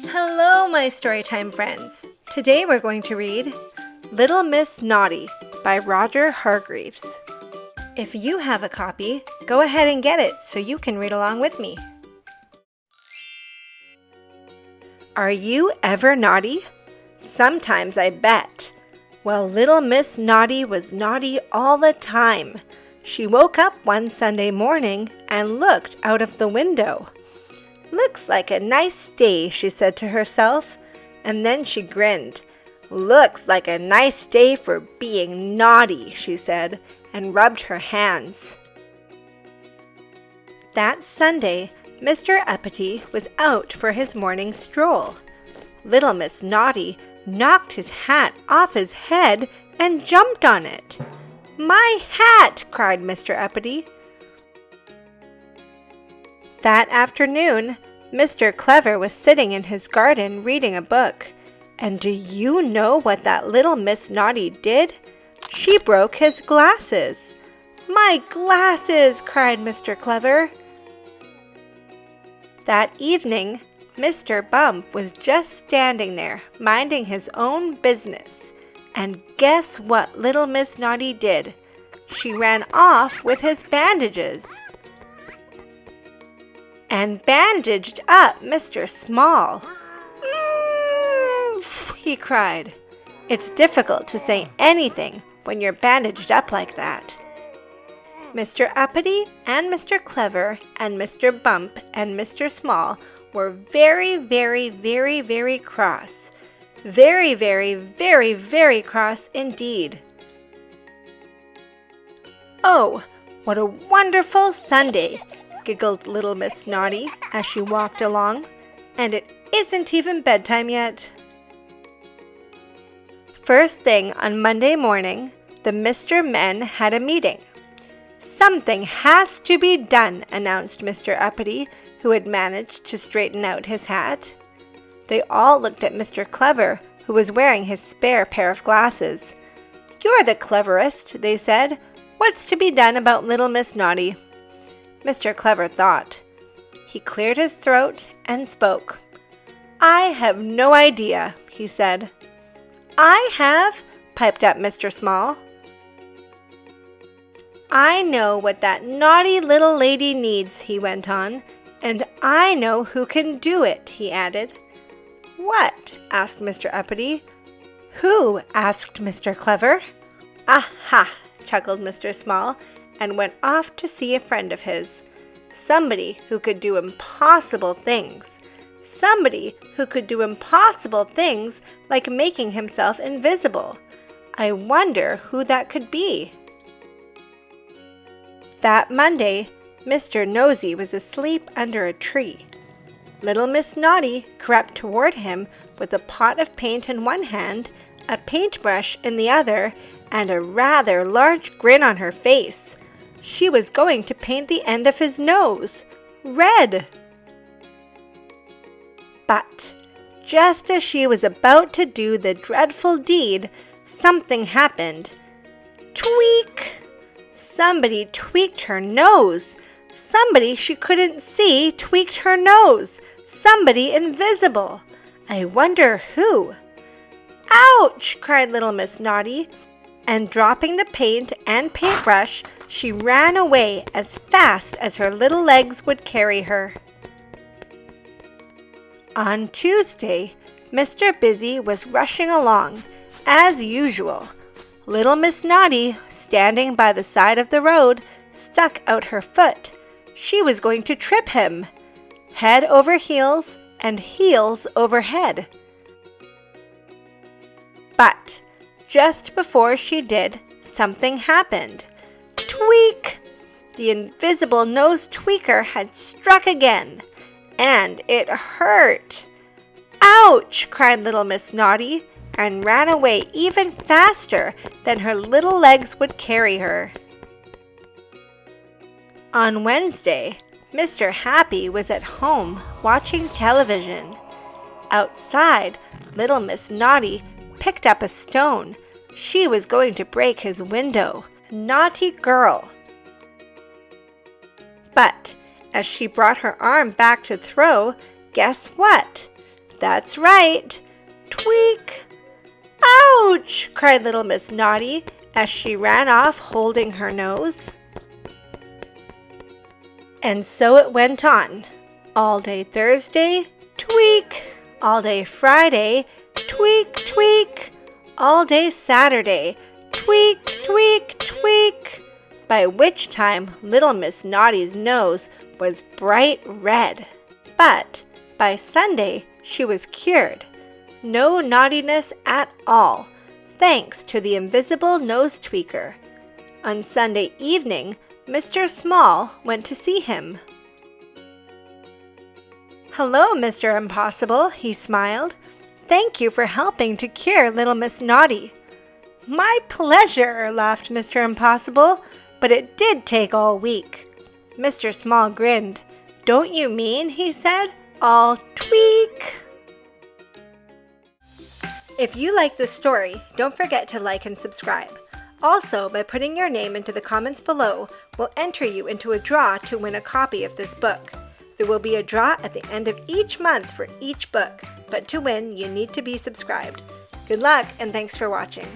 Hello, my Storytime friends. Today we're going to read Little Miss Naughty by Roger Hargreaves. If you have a copy, go ahead and get it so you can read along with me. Are you ever naughty? Sometimes, I bet. Well, Little Miss Naughty was naughty all the time. She woke up one Sunday morning and looked out of the window. "Looks like a nice day," she said to herself, and then she grinned. "Looks like a nice day for being naughty," she said, and rubbed her hands. That Sunday, Mr. Uppity was out for his morning stroll. Little Miss Naughty knocked his hat off his head and jumped on it. "My hat!" cried Mr. Uppity. That afternoon, Mr. Clever was sitting in his garden reading a book. And do you know what that little Miss Naughty did? She broke his glasses. "My glasses!" cried Mr. Clever. That evening, Mr. Bump was just standing there, minding his own business. And guess what little Miss Naughty did? She ran off with his bandages and bandaged up Mr. Small. He cried. It's difficult to say anything when you're bandaged up like that. Mr. Uppity and Mr. Clever and Mr. Bump and Mr. Small were very, very, very, very cross. Very, very, very, very cross indeed. "Oh, what a wonderful Sunday!" giggled little Miss Naughty as she walked along. "And it isn't even bedtime yet." First thing on Monday morning, the Mr. Men had a meeting. "Something has to be done," announced Mr. Uppity, who had managed to straighten out his hat. They all looked at Mr. Clever, who was wearing his spare pair of glasses. "You're the cleverest," they said. "What's to be done about little Miss Naughty?" Mr. Clever thought. He cleared his throat and spoke. "I have no idea," he said. "I have," piped up Mr. Small. "I know what that naughty little lady needs," he went on, "and I know who can do it," he added. "What?" asked Mr. Uppity. "Who?" asked Mr. Clever. "Aha!" chuckled Mr. Small, and went off to see a friend of his. Somebody who could do impossible things. Somebody who could do impossible things like making himself invisible. I wonder who that could be. That Monday, Mr. Nosy was asleep under a tree. Little Miss Naughty crept toward him with a pot of paint in one hand, a paintbrush in the other, and a rather large grin on her face. She was going to paint the end of his nose red. But just as she was about to do the dreadful deed, something happened. Tweak! Somebody tweaked her nose. Somebody she couldn't see tweaked her nose. Somebody invisible. I wonder who. "Ouch!" cried little Miss Naughty. And dropping the paint and paintbrush, she ran away as fast as her little legs would carry her. On Tuesday, Mr. Busy was rushing along, as usual. Little Miss Naughty, standing by the side of the road, stuck out her foot. She was going to trip him, head over heels and heels over head. But just before she did, something happened. Tweak! The invisible nose tweaker had struck again, and it hurt. "Ouch!" cried little Miss Naughty, and ran away even faster than her little legs would carry her. On Wednesday, Mr. Happy was at home watching television. Outside, little Miss Naughty picked up a stone. She was going to break his window. Naughty girl. But as she brought her arm back to throw, guess what? That's right. Tweak! Ouch! cried little Miss Naughty as she ran off holding her nose. And so it went on. All day Thursday, tweak. All day Friday, tweak, tweak. All day Saturday, tweak, tweak, tweak. By which time little Miss Naughty's nose was bright red. But by Sunday, she was cured. No naughtiness at all, thanks to the invisible nose tweaker. On Sunday evening, Mr. Small went to see him. "Hello, Mr. Impossible," he smiled. "Thank you for helping to cure little Miss Naughty." "My pleasure," laughed Mr. Impossible, "but it did take all week." Mr. Small grinned. "Don't you mean," he said, "all tweak?" If you like this story, don't forget to like and subscribe. Also, by putting your name into the comments below, we'll enter you into a draw to win a copy of this book. There will be a draw at the end of each month for each book, but to win, you need to be subscribed. Good luck, and thanks for watching.